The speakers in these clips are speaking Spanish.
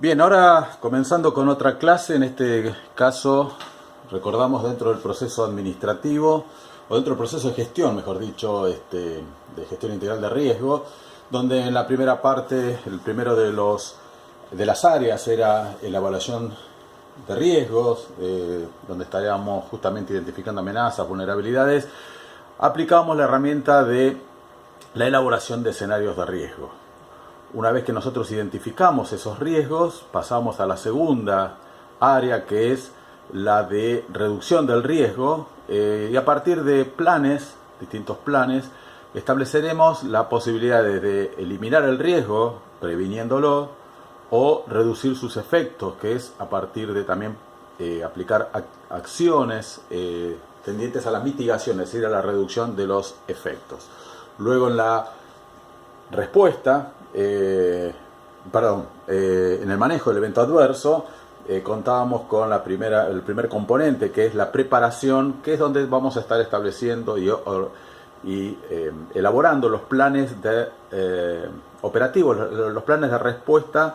Bien, ahora comenzando con otra clase, en este caso recordamos dentro del proceso administrativo, o dentro del proceso de gestión, mejor dicho, de gestión integral de riesgo, donde en la primera parte, el primero de las áreas era la evaluación de riesgos, donde estaríamos justamente identificando amenazas, vulnerabilidades, aplicábamos la herramienta de la elaboración de escenarios de riesgo. Una vez que nosotros identificamos esos riesgos, pasamos a la segunda área, que es la de reducción del riesgo, y a partir de distintos planes, estableceremos la posibilidad de eliminar el riesgo, previniéndolo, o reducir sus efectos, que es a partir de también aplicar acciones tendientes a la mitigación, es decir, a la reducción de los efectos. Luego en la respuesta, en el manejo del evento adverso, contábamos con el primer componente, que es la preparación, que es donde vamos a estar estableciendo y elaborando los planes operativos, los planes de respuesta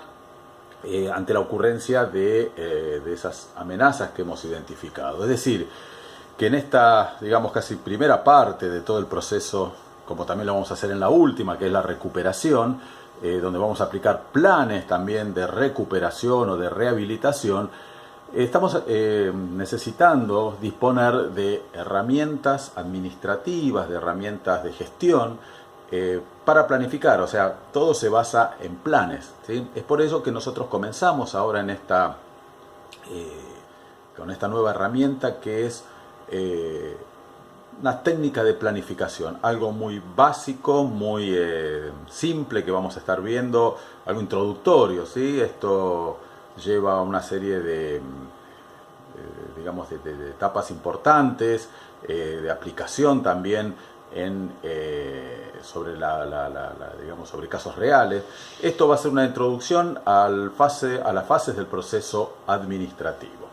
ante la ocurrencia de esas amenazas que hemos identificado. Es decir, que en esta, digamos, casi primera parte de todo el proceso, como también lo vamos a hacer en la última, que es la recuperación, donde vamos a aplicar planes también de recuperación o de rehabilitación, estamos necesitando disponer de herramientas administrativas, de herramientas de gestión para planificar. O sea, todo se basa en planes, ¿sí? Es por eso que nosotros comenzamos ahora con esta nueva herramienta, que es una técnica de planificación, algo muy básico, muy simple, que vamos a estar viendo, algo introductorio, ¿sí? Esto lleva una serie de etapas importantes, de aplicación también sobre sobre casos reales. Esto va a ser una introducción a las fases del proceso administrativo.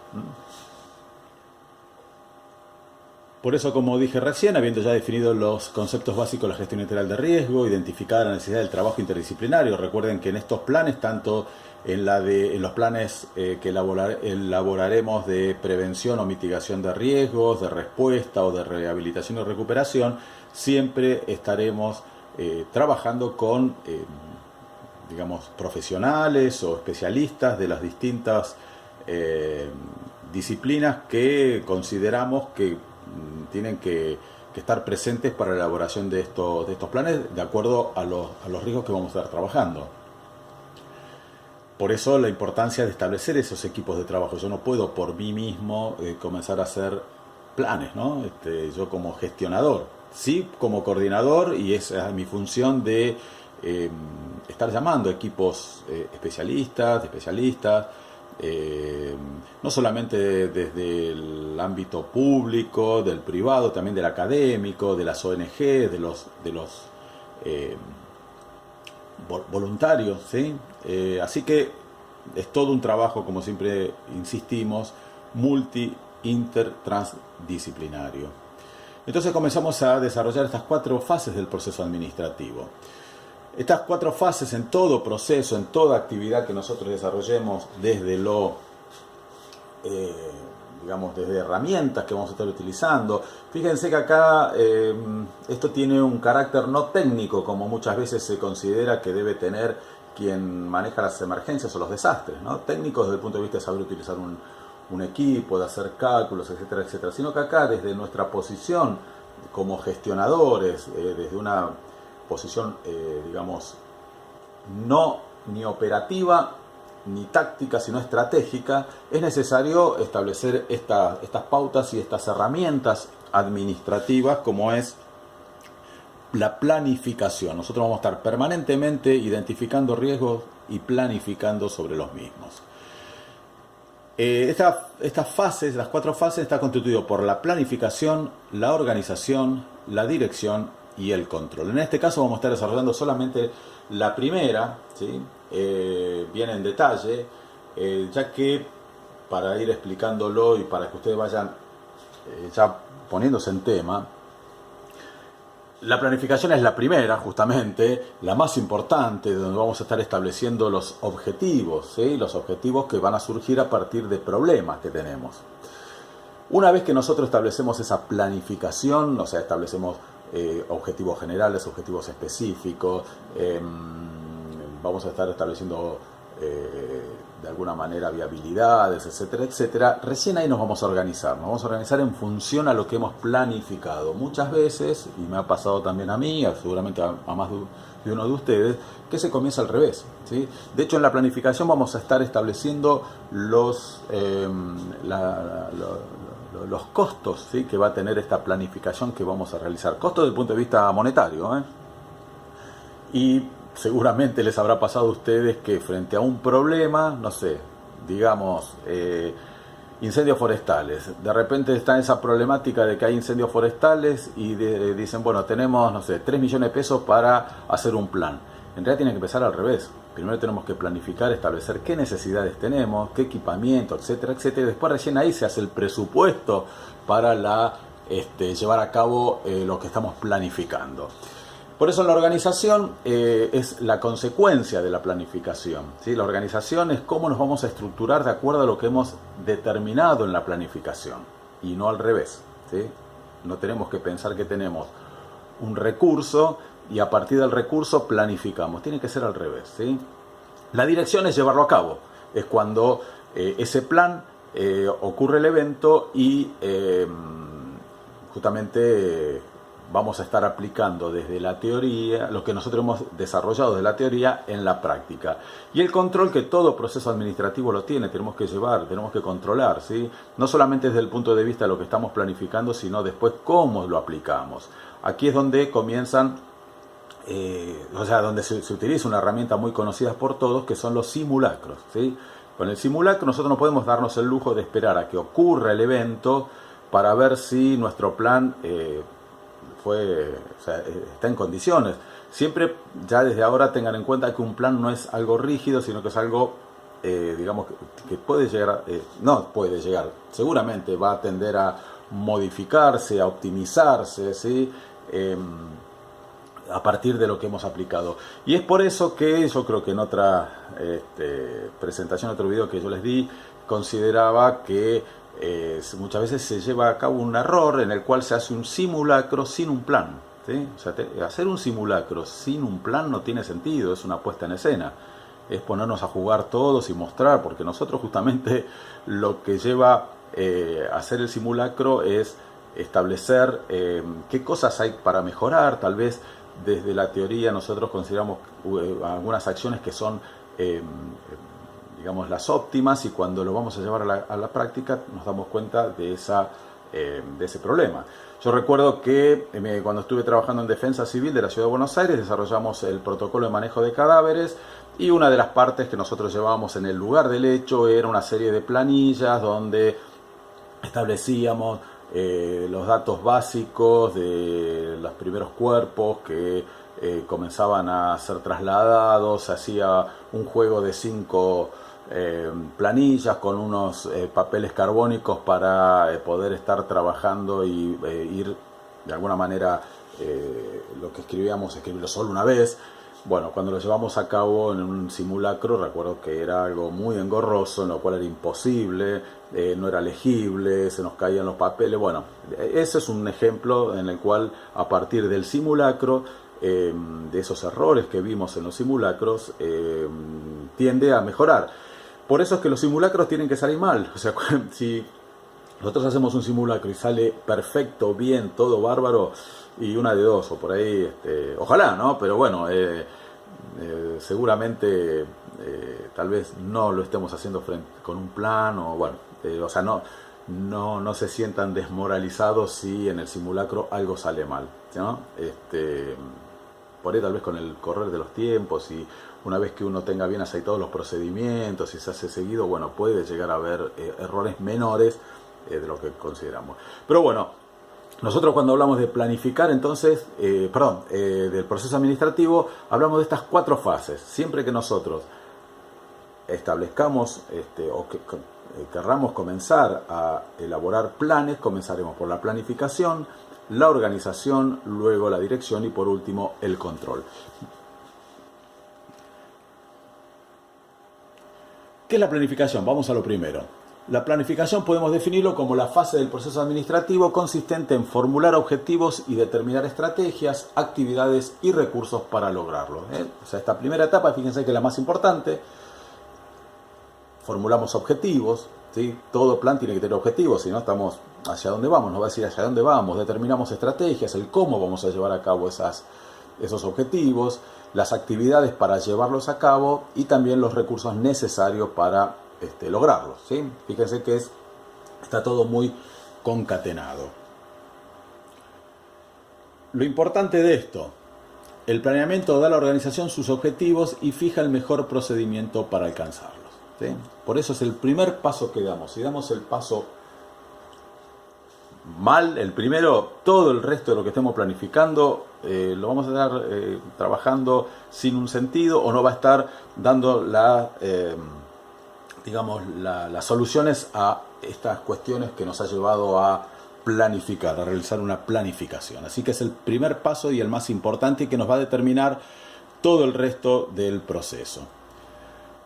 Por eso, como dije recién, habiendo ya definido los conceptos básicos de la gestión integral de riesgo, identificada la necesidad del trabajo interdisciplinario, recuerden que en estos planes, tanto en los planes que elaboraremos de prevención o mitigación de riesgos, de respuesta o de rehabilitación y recuperación, siempre estaremos trabajando con profesionales o especialistas de las distintas disciplinas que consideramos que tienen que estar presentes para la elaboración de estos planes, de acuerdo a los riesgos que vamos a estar trabajando. Por eso la importancia de establecer esos equipos de trabajo. Yo no puedo por mí mismo comenzar a hacer planes, ¿no? Yo como gestionador, sí, como coordinador, y esa es mi función de estar llamando equipos especialistas, no solamente desde el ámbito público, del privado, también del académico, de las ONG, de los voluntarios, ¿sí? Así que es todo un trabajo, como siempre insistimos, interdisciplinario. Entonces comenzamos a desarrollar estas 4 fases del proceso administrativo. Estas 4 fases en todo proceso, en toda actividad que nosotros desarrollemos, desde desde herramientas que vamos a estar utilizando. Fíjense que acá esto tiene un carácter no técnico, como muchas veces se considera que debe tener quien maneja las emergencias o los desastres, ¿no? Técnicos desde el punto de vista de saber utilizar un equipo, de hacer cálculos, etcétera, etcétera. Sino que acá, desde nuestra posición como gestionadores, desde una posición, no ni operativa ni táctica, sino estratégica, es necesario establecer estas pautas y estas herramientas administrativas, como es la planificación. Nosotros vamos a estar permanentemente identificando riesgos y planificando sobre los mismos. Estas fases, las 4 fases, están constituidas por la planificación, la organización, la dirección y el control. En este caso vamos a estar desarrollando solamente la primera, ¿sí? Bien en detalle, ya que para ir explicándolo y para que ustedes vayan ya poniéndose en tema, La planificación es la primera, justamente, la más importante, donde vamos a estar estableciendo los objetivos, ¿sí? Los objetivos que van a surgir a partir de problemas que tenemos. Una vez que nosotros establecemos esa planificación, o sea, establecemos objetivos generales, objetivos específicos, vamos a estar estableciendo de alguna manera viabilidades, etcétera, etcétera. Recién ahí nos vamos a organizar en función a lo que hemos planificado. Muchas veces, y me ha pasado también a mí, seguramente a más de uno de ustedes, que se comienza al revés, ¿sí? De hecho, en la planificación vamos a estar estableciendo los costos, ¿sí? Que va a tener esta planificación que vamos a realizar. Costos desde el punto de vista monetario, ¿eh? Y seguramente les habrá pasado a ustedes que frente a un problema, no sé, digamos, incendios forestales. De repente está esa problemática de que hay incendios forestales y dicen, bueno, tenemos, no sé, 3 millones de pesos para hacer un plan. En realidad tiene que empezar al revés. Primero tenemos que planificar, establecer qué necesidades tenemos, qué equipamiento, etcétera, etcétera. Y después recién ahí se hace el presupuesto para llevar a cabo lo que estamos planificando. Por eso la organización es la consecuencia de la planificación, ¿sí? La organización es cómo nos vamos a estructurar de acuerdo a lo que hemos determinado en la planificación y no al revés, ¿sí? No tenemos que pensar que tenemos un recurso y a partir del recurso planificamos. Tiene que ser al revés, ¿sí? La dirección es llevarlo a cabo. Es cuando ese plan ocurre el evento y justamente vamos a estar aplicando desde la teoría, lo que nosotros hemos desarrollado de la teoría en la práctica. Y el control que todo proceso administrativo lo tiene, tenemos que llevar, tenemos que controlar, ¿sí? No solamente desde el punto de vista de lo que estamos planificando, sino después cómo lo aplicamos. Aquí es donde comienzan, donde se utiliza una herramienta muy conocida por todos, que son los simulacros, ¿sí? Con el simulacro nosotros no podemos darnos el lujo de esperar a que ocurra el evento para ver si nuestro plan está en condiciones. Siempre, ya desde ahora, tengan en cuenta que un plan no es algo rígido, sino que es algo, digamos, que puede llegar, seguramente va a tender a modificarse, a optimizarse, ¿sí? A partir de lo que hemos aplicado. Y es por eso que yo creo que en otra presentación, otro video que yo les di, consideraba que muchas veces se lleva a cabo un error en el cual se hace un simulacro sin un plan, ¿sí? O sea, hacer un simulacro sin un plan no tiene sentido, es una puesta en escena, es ponernos a jugar todos y mostrar, porque nosotros justamente lo que lleva a hacer el simulacro es establecer qué cosas hay para mejorar. Tal vez desde la teoría nosotros consideramos algunas acciones que son digamos, las óptimas, y cuando lo vamos a llevar a la práctica nos damos cuenta de ese problema. Yo recuerdo que cuando estuve trabajando en Defensa Civil de la Ciudad de Buenos Aires, desarrollamos el protocolo de manejo de cadáveres, y una de las partes que nosotros llevábamos en el lugar del hecho era una serie de planillas donde establecíamos los datos básicos de los primeros cuerpos que comenzaban a ser trasladados. Se hacía un juego de 5 planillas con unos papeles carbónicos para poder estar trabajando y ir de alguna manera lo que escribíamos, escribirlo solo una vez. Bueno, cuando lo llevamos a cabo en un simulacro, recuerdo que era algo muy engorroso, en lo cual era imposible, no era legible, se nos caían los papeles. Bueno, ese es un ejemplo en el cual, a partir del simulacro, de esos errores que vimos en los simulacros, tiende a mejorar. Por eso es que los simulacros tienen que salir mal. O sea, si nosotros hacemos un simulacro y sale perfecto, bien, todo bárbaro, y una de dos, o por ahí, ojalá, ¿no? Pero bueno, seguramente tal vez no lo estemos haciendo con un plan, o bueno, o sea, no se sientan desmoralizados si en el simulacro algo sale mal, ¿no? Por ahí tal vez con el correr de los tiempos, y una vez que uno tenga bien aceitados los procedimientos y se hace seguido, bueno, puede llegar a haber errores menores de lo que consideramos. Pero bueno, nosotros cuando hablamos de planificar, entonces, del proceso administrativo, hablamos de estas 4 fases. Siempre que nosotros establezcamos o que querramos comenzar a elaborar planes, comenzaremos por la planificación, la organización, luego la dirección y por último el control. ¿Qué es la planificación? Vamos a lo primero. La planificación podemos definirlo como la fase del proceso administrativo consistente en formular objetivos y determinar estrategias, actividades y recursos para lograrlo. O sea, esta primera etapa, fíjense que es la más importante. Formulamos objetivos, ¿sí? Todo plan tiene que tener objetivos, si no estamos hacia dónde vamos, nos va a decir hacia dónde vamos. Determinamos estrategias, el cómo vamos a llevar a cabo esos objetivos, las actividades para llevarlos a cabo y también los recursos necesarios para lograrlos, ¿sí? Fíjense que está todo muy concatenado. Lo importante de esto, el planeamiento da a la organización sus objetivos y fija el mejor procedimiento para alcanzarlos, ¿sí? Por eso es el primer paso que damos. Si damos el paso mal, el primero, todo el resto de lo que estemos planificando lo vamos a estar trabajando sin un sentido o no va a estar dando las soluciones a estas cuestiones que nos ha llevado a planificar, a realizar una planificación. Así que es el primer paso y el más importante y que nos va a determinar todo el resto del proceso.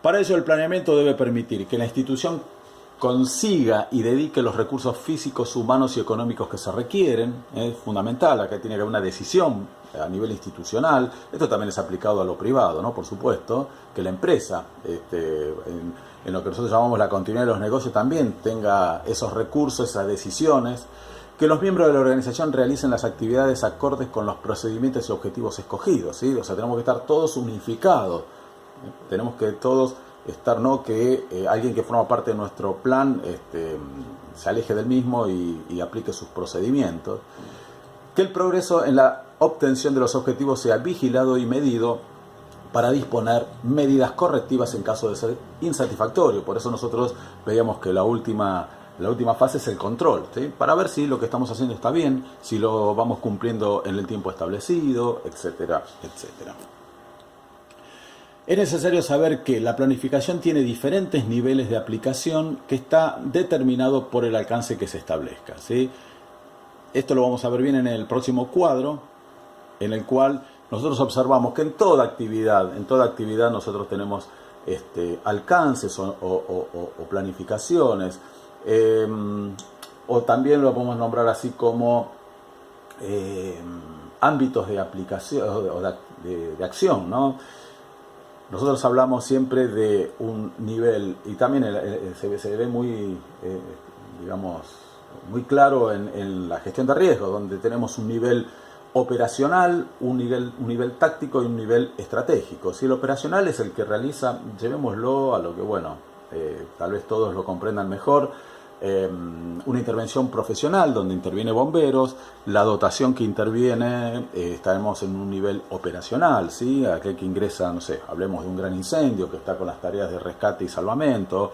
Para ello, el planeamiento debe permitir que la institución consiga y dedique los recursos físicos, humanos y económicos que se requieren. Es fundamental, acá tiene que haber una decisión a nivel institucional. Esto también es aplicado a lo privado, ¿no? Por supuesto, que la empresa, en lo que nosotros llamamos la continuidad de los negocios, también tenga esos recursos, esas decisiones, que los miembros de la organización realicen las actividades acordes con los procedimientos y objetivos escogidos, ¿sí? O sea, tenemos que estar todos unificados, tenemos que todos estar, no que alguien que forma parte de nuestro plan se aleje del mismo y aplique sus procedimientos. Que el progreso en la obtención de los objetivos sea vigilado y medido para disponer medidas correctivas en caso de ser insatisfactorio. Por eso nosotros veíamos que la última fase es el control, ¿sí? Para ver si lo que estamos haciendo está bien, si lo vamos cumpliendo en el tiempo establecido, etcétera, etcétera. Es necesario saber que la planificación tiene diferentes niveles de aplicación que está determinado por el alcance que se establezca, ¿sí? Esto lo vamos a ver bien en el próximo cuadro, en el cual nosotros observamos que en toda actividad nosotros tenemos alcances o planificaciones, o también lo podemos nombrar así como ámbitos de aplicación o de acción, ¿no? Nosotros hablamos siempre de un nivel, y también se ve muy, muy claro en la gestión de riesgos, donde tenemos un nivel operacional, un nivel táctico y un nivel estratégico. Si el operacional es el que realiza, llevémoslo a lo que, tal vez todos lo comprendan mejor, una intervención profesional donde interviene bomberos, la dotación que interviene, estaremos en un nivel operacional, ¿sí? Aquel que ingresa, no sé, hablemos de un gran incendio que está con las tareas de rescate y salvamento,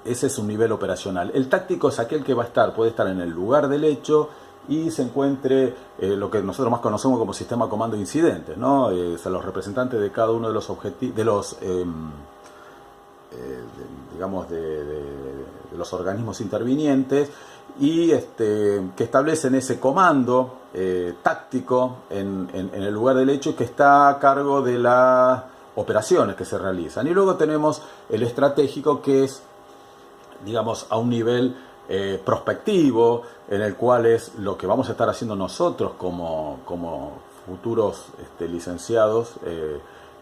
ese es un nivel operacional. El táctico es aquel que puede estar en el lugar del hecho y se encuentre lo que nosotros más conocemos como sistema comando de incidentes, ¿no? O sea, los representantes de cada uno de los objetivos, de los organismos intervinientes y que establecen ese comando táctico en el lugar del hecho que está a cargo de las operaciones que se realizan. Y luego tenemos el estratégico, que es, a un nivel prospectivo, en el cual es lo que vamos a estar haciendo nosotros como futuros licenciados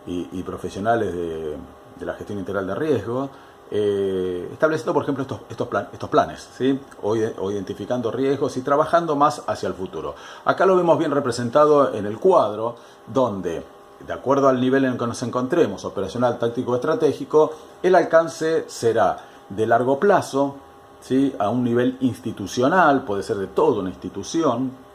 y profesionales de la gestión integral de riesgo, estableciendo, por ejemplo, estos planes, ¿sí? O identificando riesgos y trabajando más hacia el futuro. Acá lo vemos bien representado en el cuadro, donde, de acuerdo al nivel en el que nos encontremos, operacional, táctico, estratégico, el alcance será de largo plazo, ¿sí? A un nivel institucional, puede ser de toda una institución.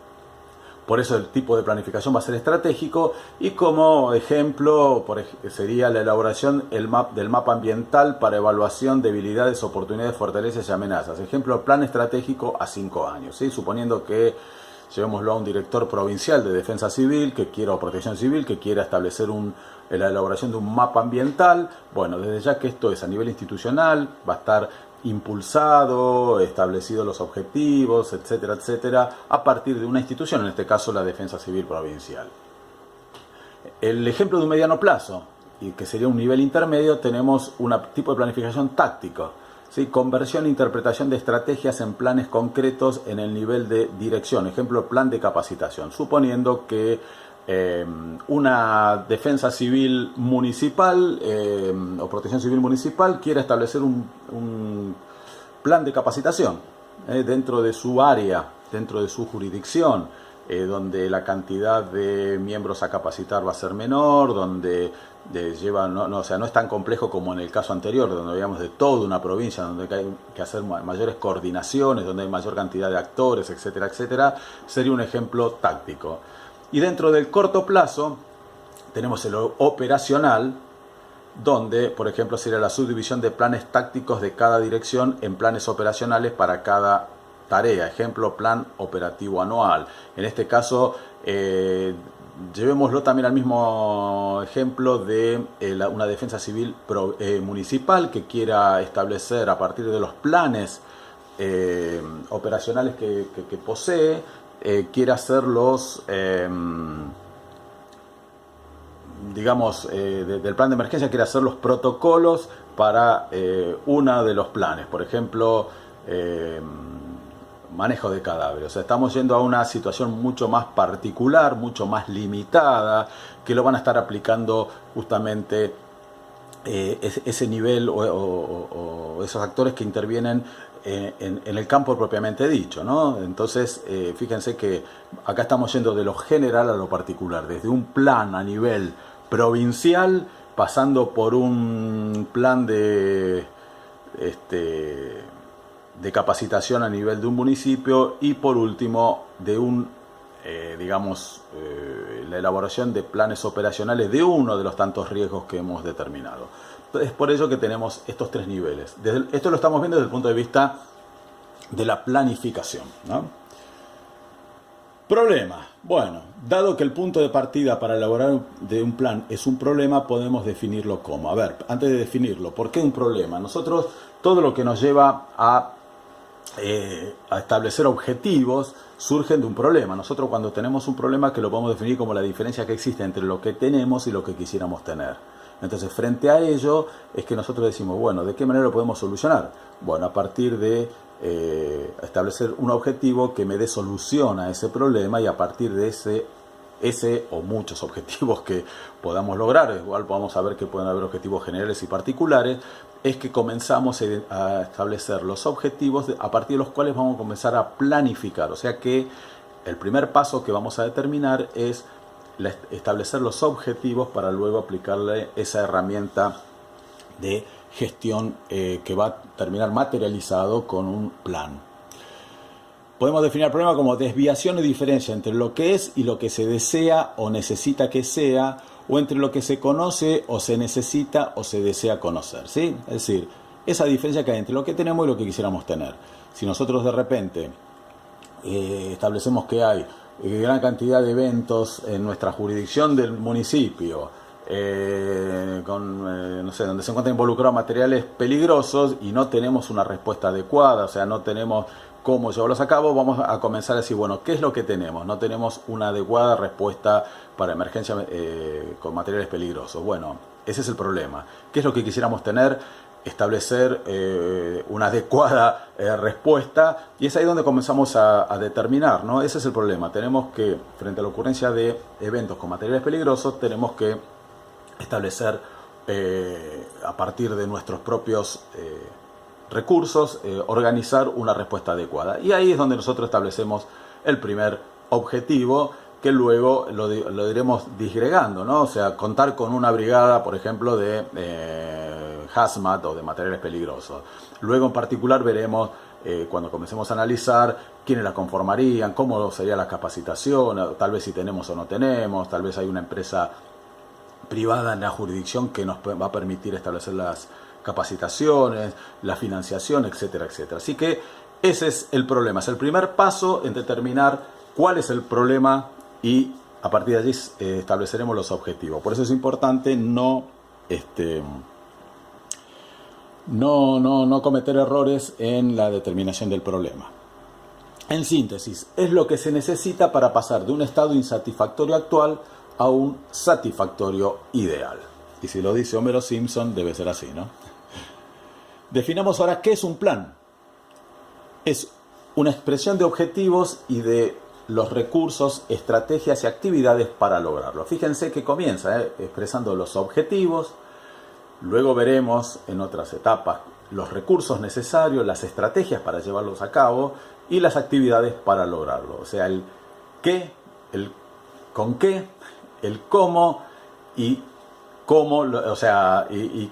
Por eso el tipo de planificación va a ser estratégico, y como ejemplo sería la elaboración del mapa ambiental para evaluación de debilidades, oportunidades, fortalezas y amenazas. Ejemplo, plan estratégico a 5 años, ¿sí? Suponiendo que llevémoslo a un director provincial de defensa civil que quiera, o protección civil, que quiera establecer la elaboración de un mapa ambiental. Bueno, desde ya que esto es a nivel institucional, va a estar impulsado, establecidos los objetivos, etcétera, etcétera, a partir de una institución, en este caso la Defensa Civil Provincial. El ejemplo de un mediano plazo, y que sería un nivel intermedio, tenemos un tipo de planificación táctico, ¿sí? Conversión e interpretación de estrategias en planes concretos en el nivel de dirección, ejemplo, plan de capacitación, suponiendo que una defensa civil municipal o protección civil municipal quiere establecer un plan de capacitación dentro de su área, dentro de su jurisdicción, donde la cantidad de miembros a capacitar va a ser menor, donde o sea, no es tan complejo como en el caso anterior, donde veíamos de toda una provincia, donde hay que hacer mayores coordinaciones, donde hay mayor cantidad de actores, etcétera, etcétera. Sería un ejemplo táctico. Y dentro del corto plazo tenemos el operacional, donde, por ejemplo, sería la subdivisión de planes tácticos de cada dirección en planes operacionales para cada tarea. Ejemplo, plan operativo anual. En este caso, llevémoslo también al mismo ejemplo de una defensa civil municipal que quiera establecer a partir de los planes operacionales que posee, quiere hacer los, digamos, del plan de emergencia, quiere hacer los protocolos para uno de los planes, por ejemplo, manejo de cadáveres. O sea, estamos yendo a una situación mucho más particular, mucho más limitada, que lo van a estar aplicando justamente ese nivel o esos actores que intervienen en el campo propiamente dicho, ¿no? Entonces, fíjense que acá estamos yendo de lo general a lo particular, desde un plan a nivel provincial, pasando por un plan de capacitación a nivel de un municipio y por último de la elaboración de planes operacionales de uno de los tantos riesgos que hemos determinado. Es por ello que tenemos estos tres niveles. Esto lo estamos viendo desde el punto de vista de la planificación, ¿no? Problema. Bueno, dado que el punto de partida para elaborar un plan es un problema, podemos definirlo como. A ver, antes de definirlo, ¿por qué un problema? Nosotros, todo lo que nos lleva a establecer objetivos surgen de un problema. Nosotros cuando tenemos un problema, que lo podemos definir como la diferencia que existe entre lo que tenemos y lo que quisiéramos tener. Entonces, frente a ello es que nosotros decimos, bueno, ¿de qué manera lo podemos solucionar? Bueno, a partir de establecer un objetivo que me dé solución a ese problema, y a partir de ese o muchos objetivos que podamos lograr, igual podamos saber que pueden haber objetivos generales y particulares, es que comenzamos a establecer los objetivos a partir de los cuales vamos a comenzar a planificar. O sea que el primer paso que vamos a determinar es establecer los objetivos para luego aplicarle esa herramienta de gestión que va a terminar materializado con un plan. Podemos definir el problema como desviación y diferencia entre lo que es y lo que se desea o necesita que sea, o entre lo que se conoce o se necesita o se desea conocer, ¿sí? Es decir, esa diferencia que hay entre lo que tenemos y lo que quisiéramos tener. Si nosotros de repente establecemos que hay gran cantidad de eventos en nuestra jurisdicción del municipio, no sé, donde se encuentran involucrados materiales peligrosos y no tenemos una respuesta adecuada, o sea, no tenemos cómo llevarlos a cabo, vamos a comenzar a decir, bueno, ¿qué es lo que tenemos? No tenemos una adecuada respuesta para emergencia con materiales peligrosos. Bueno, ese es el problema. ¿Qué es lo que quisiéramos tener? Establecer una adecuada respuesta, y es ahí donde comenzamos a determinar, ¿no? Ese es el problema. Tenemos que, frente a la ocurrencia de eventos con materiales peligrosos, tenemos que establecer a partir de nuestros propios recursos, organizar una respuesta adecuada. Y ahí es donde nosotros establecemos el primer objetivo, que luego lo iremos disgregando, ¿no? O sea, contar con una brigada, por ejemplo, de hazmat o de materiales peligrosos. Luego, en particular, veremos, cuando comencemos a analizar, quiénes la conformarían, cómo sería la capacitación, tal vez si tenemos o no tenemos, tal vez hay una empresa privada en la jurisdicción que nos va a permitir establecer las capacitaciones, la financiación, etcétera, etcétera. Así que ese es el problema, es el primer paso en determinar cuál es el problema y a partir de allí estableceremos los objetivos. Por eso es importante no cometer errores en la determinación del problema. En síntesis, es lo que se necesita para pasar de un estado insatisfactorio actual a un satisfactorio ideal. Y si lo dice Homero Simpson, debe ser así, ¿no? Definamos ahora qué es un plan. Es una expresión de objetivos y de los recursos, estrategias y actividades para lograrlo. Fíjense que comienza expresando los objetivos, luego veremos en otras etapas los recursos necesarios, las estrategias para llevarlos a cabo y las actividades para lograrlo. O sea, el qué, el con qué, el cómo y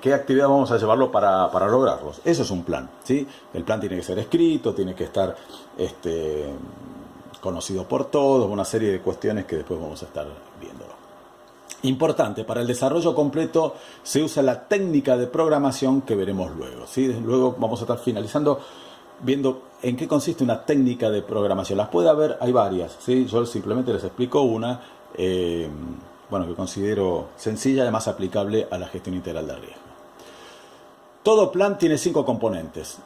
qué actividad vamos a llevarlo para lograrlos. Eso es un plan, ¿sí? El plan tiene que ser escrito, tiene que estar conocido por todos, una serie de cuestiones que después vamos a estar viendo. Importante, para el desarrollo completo se usa la técnica de programación que veremos luego, ¿sí? Luego vamos a estar finalizando viendo en qué consiste una técnica de programación. Las puede haber, hay varias, ¿sí? Yo simplemente les explico una que considero sencilla y además aplicable a la gestión integral de riesgo. Todo plan tiene 5 componentes.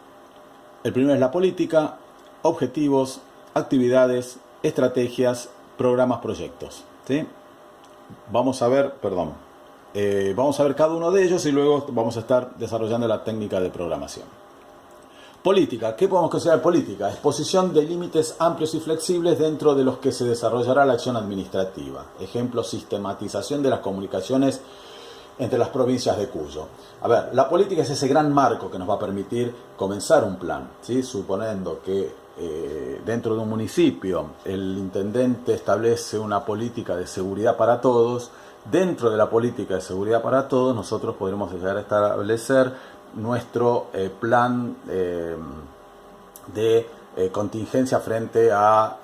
El primero es la política, objetivos, actividades, estrategias, programas, proyectos, ¿sí? Vamos a ver cada uno de ellos y luego vamos a estar desarrollando la técnica de programación. Política. ¿Qué podemos considerar política? Exposición de límites amplios y flexibles dentro de los que se desarrollará la acción administrativa. Ejemplo, sistematización de las comunicaciones entre las provincias de Cuyo. A ver, la política es ese gran marco que nos va a permitir comenzar un plan, ¿sí? Suponiendo que dentro de un municipio el intendente establece una política de seguridad para todos. Dentro de la política de seguridad para todos nosotros podremos llegar a establecer nuestro plan de contingencia frente a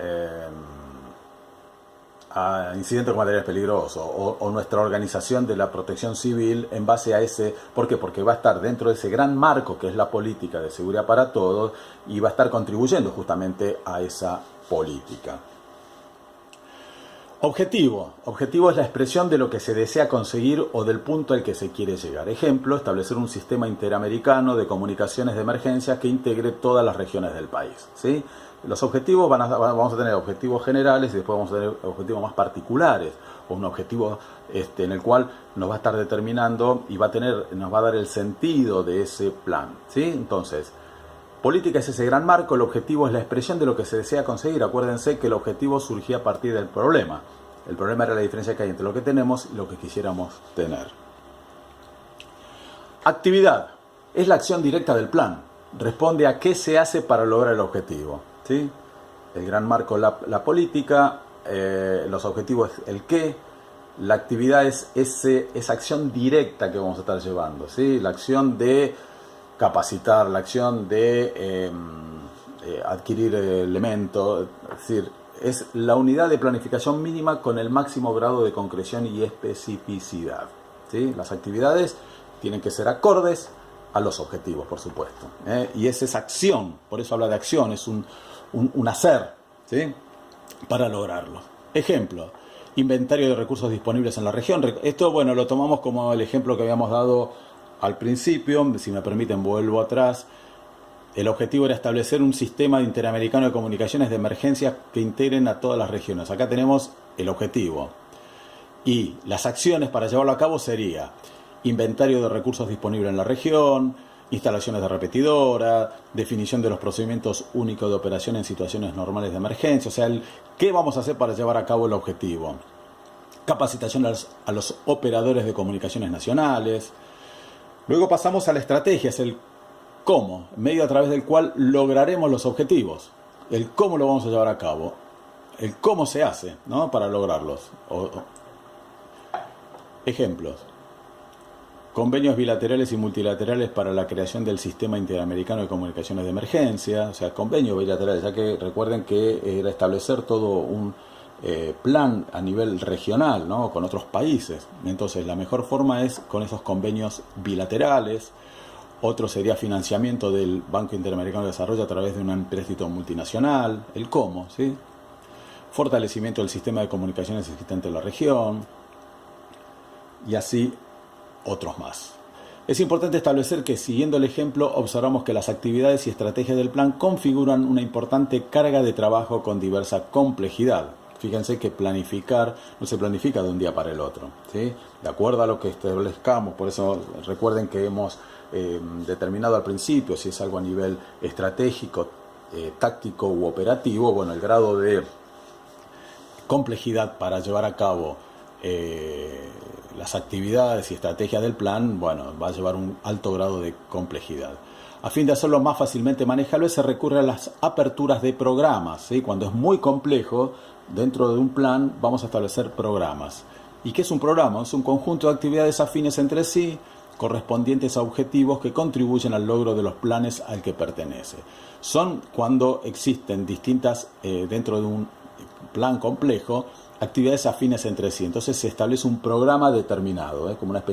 incidentes con materiales peligrosos o nuestra organización de la protección civil en base a ese. ¿Por qué? Porque va a estar dentro de ese gran marco que es la política de seguridad para todos y va a estar contribuyendo justamente a esa política. Objetivo. Objetivo es la expresión de lo que se desea conseguir o del punto al que se quiere llegar. Ejemplo, establecer un sistema interamericano de comunicaciones de emergencia que integre todas las regiones del país, ¿sí? Los objetivos vamos a tener objetivos generales y después vamos a tener objetivos más particulares, o un objetivo en el cual nos va a estar determinando y nos va a dar el sentido de ese plan, ¿sí? Entonces, política es ese gran marco, el objetivo es la expresión de lo que se desea conseguir. Acuérdense que el objetivo surgía a partir del problema. El problema era la diferencia que hay entre lo que tenemos y lo que quisiéramos tener. Actividad es la acción directa del plan. Responde a qué se hace para lograr el objetivo, ¿sí? El gran marco, la política, los objetivos, el qué. La actividad es esa acción directa que vamos a estar llevando, ¿sí? La acción de capacitar, la acción de adquirir elementos, es decir, es la unidad de planificación mínima con el máximo grado de concreción y especificidad, ¿sí? Las actividades tienen que ser acordes a los objetivos, por supuesto, y es esa acción, por eso habla de acción, es un hacer, ¿sí? Para lograrlo. Ejemplo, inventario de recursos disponibles en la región. Esto, bueno, lo tomamos como el ejemplo que habíamos dado al principio. Si me permiten, vuelvo atrás. El objetivo era establecer un sistema interamericano de comunicaciones de emergencia que integren a todas las regiones. Acá tenemos el objetivo. Y las acciones para llevarlo a cabo sería inventario de recursos disponibles en la región, instalaciones de repetidora, definición de los procedimientos únicos de operación en situaciones normales de emergencia. O sea, ¿qué vamos a hacer para llevar a cabo el objetivo? Capacitación a los operadores de comunicaciones nacionales. Luego pasamos a la estrategia, es el cómo, medio a través del cual lograremos los objetivos. El cómo lo vamos a llevar a cabo, el cómo se hace, ¿no? Para lograrlos. Ejemplos. Convenios bilaterales y multilaterales para la creación del Sistema Interamericano de Comunicaciones de Emergencia. O sea, convenios bilaterales, ya que recuerden que era establecer todo un plan a nivel regional, ¿no? Con otros países. Entonces, la mejor forma es con esos convenios bilaterales. Otro sería financiamiento del Banco Interamericano de Desarrollo a través de un empréstito multinacional. El cómo, ¿sí? fortalecimiento del sistema de comunicaciones existente en la región, y así otros más. Es importante establecer que, siguiendo el ejemplo, observamos que las actividades y estrategias del plan configuran una importante carga de trabajo con diversa complejidad. Fíjense que planificar no se planifica de un día para el otro, ¿sí? De acuerdo a lo que establezcamos. Por eso recuerden que hemos determinado al principio si es algo a nivel estratégico, táctico u operativo. Bueno, el grado de complejidad para llevar a cabo las actividades y estrategias del plan, bueno, va a llevar un alto grado de complejidad. A fin de hacerlo más fácilmente manejable, se recurre a las aperturas de programas, ¿sí? Cuando es muy complejo, dentro de un plan vamos a establecer programas. ¿Y qué es un programa? Es un conjunto de actividades afines entre sí, correspondientes a objetivos que contribuyen al logro de los planes al que pertenece. Son cuando existen distintas, dentro de un plan complejo, actividades afines entre sí. Entonces se establece un programa determinado, como una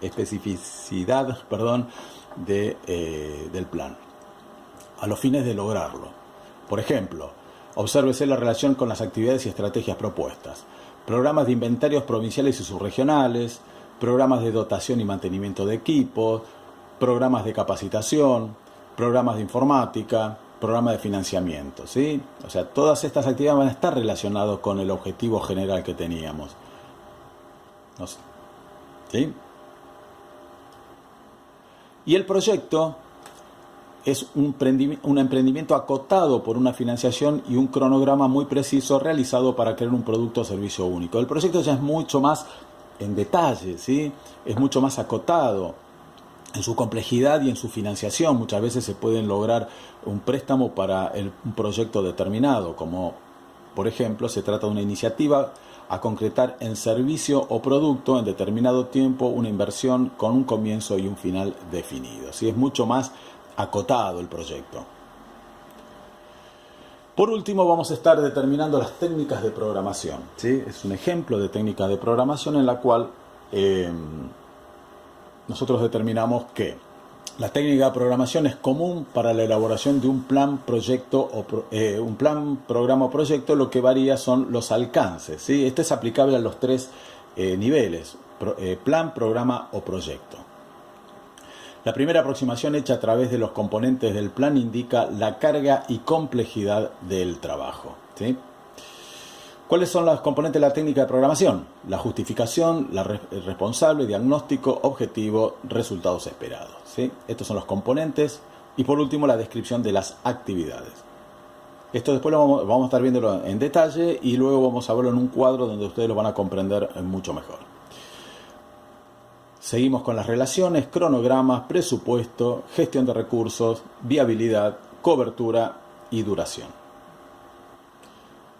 especificidad del plan, a los fines de lograrlo. Por ejemplo, obsérvese la relación con las actividades y estrategias propuestas. Programas de inventarios provinciales y subregionales, programas de dotación y mantenimiento de equipos, programas de capacitación, programas de informática, programa de financiamiento, ¿sí? O sea, todas estas actividades van a estar relacionadas con el objetivo general que teníamos. No sé. ¿Sí? Y el proyecto es un emprendimiento acotado por una financiación y un cronograma muy preciso realizado para crear un producto o servicio único. El proyecto ya es mucho más en detalle, ¿sí? Es mucho más acotado en su complejidad y en su financiación. Muchas veces se pueden lograr un préstamo para un proyecto determinado, como por ejemplo se trata de una iniciativa a concretar en servicio o producto en determinado tiempo una inversión con un comienzo y un final definido. ¿Sí? Es mucho más acotado el proyecto. Por último, vamos a estar determinando las técnicas de programación, ¿sí? Es un ejemplo de técnica de programación en la cual nosotros determinamos que la técnica de programación es común para la elaboración de un plan, proyecto un plan, programa o proyecto. Lo que varía son los alcances, ¿sí? Esto es aplicable a los tres niveles: plan, programa o proyecto. La primera aproximación hecha a través de los componentes del plan indica la carga y complejidad del trabajo, ¿sí? ¿Cuáles son los componentes de la técnica de programación? La justificación, el responsable, diagnóstico, objetivo, resultados esperados, ¿sí? Estos son los componentes. Y por último, la descripción de las actividades. Esto después lo vamos a estar viéndolo en detalle y luego vamos a verlo en un cuadro donde ustedes lo van a comprender mucho mejor. Seguimos con las relaciones: cronogramas, presupuesto, gestión de recursos, viabilidad, cobertura y duración.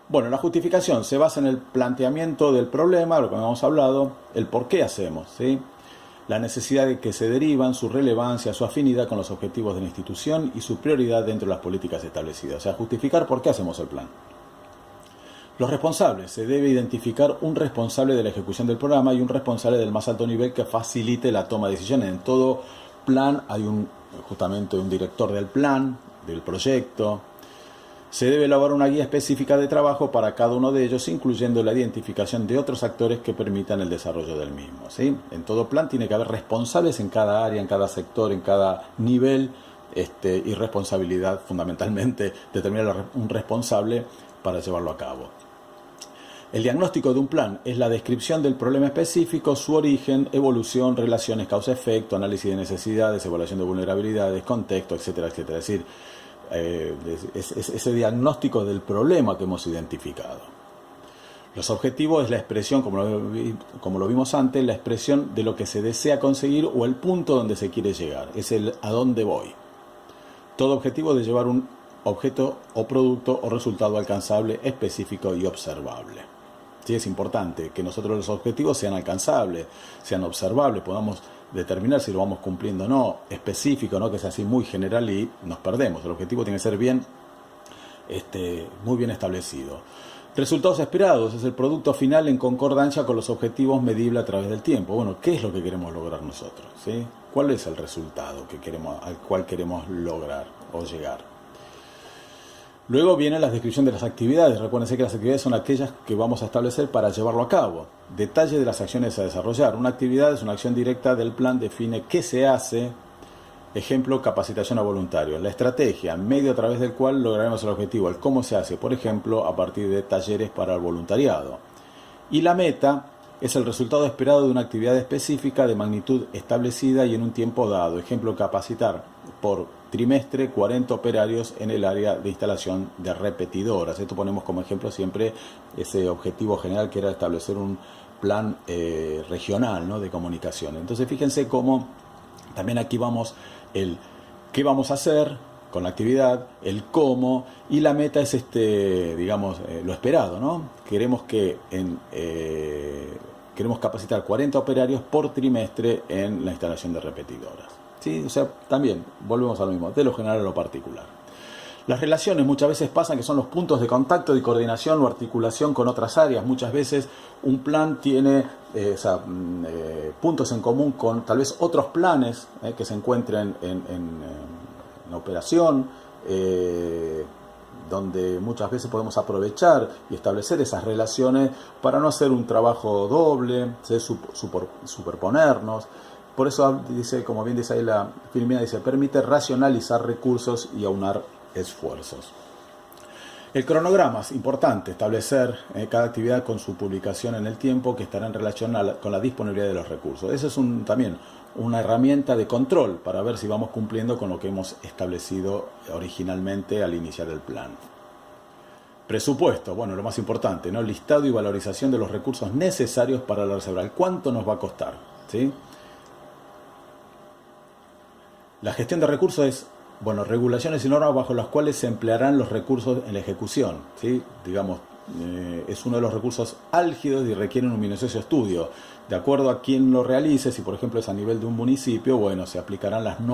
Bueno, la justificación se basa en el planteamiento del problema, lo que hemos hablado, el por qué hacemos, ¿sí? La necesidad de que se derivan, su relevancia, su afinidad con los objetivos de la institución y su prioridad dentro de las políticas establecidas. O sea, justificar por qué hacemos el plan. Los responsables: se debe identificar un responsable de la ejecución del programa y un responsable del más alto nivel que facilite la toma de decisiones. En todo plan hay justamente un director del plan, del proyecto. Se debe elaborar una guía específica de trabajo para cada uno de ellos, incluyendo la identificación de otros actores que permitan el desarrollo del mismo, ¿sí? En todo plan tiene que haber responsables en cada área, en cada sector, en cada nivel, y responsabilidad, fundamentalmente, determinar un responsable para llevarlo a cabo. El diagnóstico de un plan es la descripción del problema específico, su origen, evolución, relaciones causa-efecto, análisis de necesidades, evaluación de vulnerabilidades, contexto, etcétera, etcétera. Es decir, ese diagnóstico del problema que hemos identificado. Los objetivos es la expresión, como lo vimos antes, la expresión de lo que se desea conseguir o el punto donde se quiere llegar. Es el a dónde voy. Todo objetivo debe llevar un objeto o producto o resultado alcanzable, específico y observable. Sí, es importante que nosotros los objetivos sean alcanzables, sean observables, podamos determinar si lo vamos cumpliendo o no, específico, no que sea así muy general y nos perdemos. El objetivo tiene que ser muy bien establecido. Resultados esperados: es el producto final en concordancia con los objetivos medibles a través del tiempo. Bueno, ¿qué es lo que queremos lograr nosotros? ¿Sí? ¿Cuál es el resultado al cual queremos lograr o llegar? Luego viene la descripción de las actividades. Recuérdense que las actividades son aquellas que vamos a establecer para llevarlo a cabo. Detalle de las acciones a desarrollar. Una actividad es una acción directa del plan, define qué se hace. Ejemplo, capacitación a voluntarios. La estrategia, medio a través del cual lograremos el objetivo. El cómo se hace, por ejemplo, a partir de talleres para el voluntariado. Y la meta es el resultado esperado de una actividad específica de magnitud establecida y en un tiempo dado. Ejemplo, capacitar por trimestre 40 operarios en el área de instalación de repetidoras. Esto ponemos como ejemplo siempre ese objetivo general que era establecer un plan regional, ¿no?, de comunicación. Entonces fíjense cómo también aquí vamos el qué vamos a hacer con la actividad, el cómo, y la meta es digamos, lo esperado, ¿no? Queremos capacitar 40 operarios por trimestre en la instalación de repetidoras. ¿Sí? O sea, también volvemos a lo mismo, de lo general a lo particular. Las relaciones muchas veces pasan que son los puntos de contacto y coordinación o articulación con otras áreas. Muchas veces un plan tiene puntos en común con tal vez otros planes que se encuentren en operación, donde muchas veces podemos aprovechar y establecer esas relaciones para no hacer un trabajo doble, superponernos. Por eso dice, como bien dice ahí la Filomena, dice, permite racionalizar recursos y aunar esfuerzos. El cronograma es importante, establecer cada actividad con su publicación en el tiempo que estará en relación con la disponibilidad de los recursos. Eso es también una herramienta de control para ver si vamos cumpliendo con lo que hemos establecido originalmente al iniciar el plan. Presupuesto, bueno, lo más importante, ¿no? Listado y valorización de los recursos necesarios para la reserva. ¿Cuánto nos va a costar? ¿Sí? La gestión de recursos es, bueno, regulaciones y normas bajo las cuales se emplearán los recursos en la ejecución, ¿sí? Digamos, es uno de los recursos álgidos y requieren un minucioso estudio. De acuerdo a quién lo realice, si por ejemplo es a nivel de un municipio, bueno, se aplicarán las normas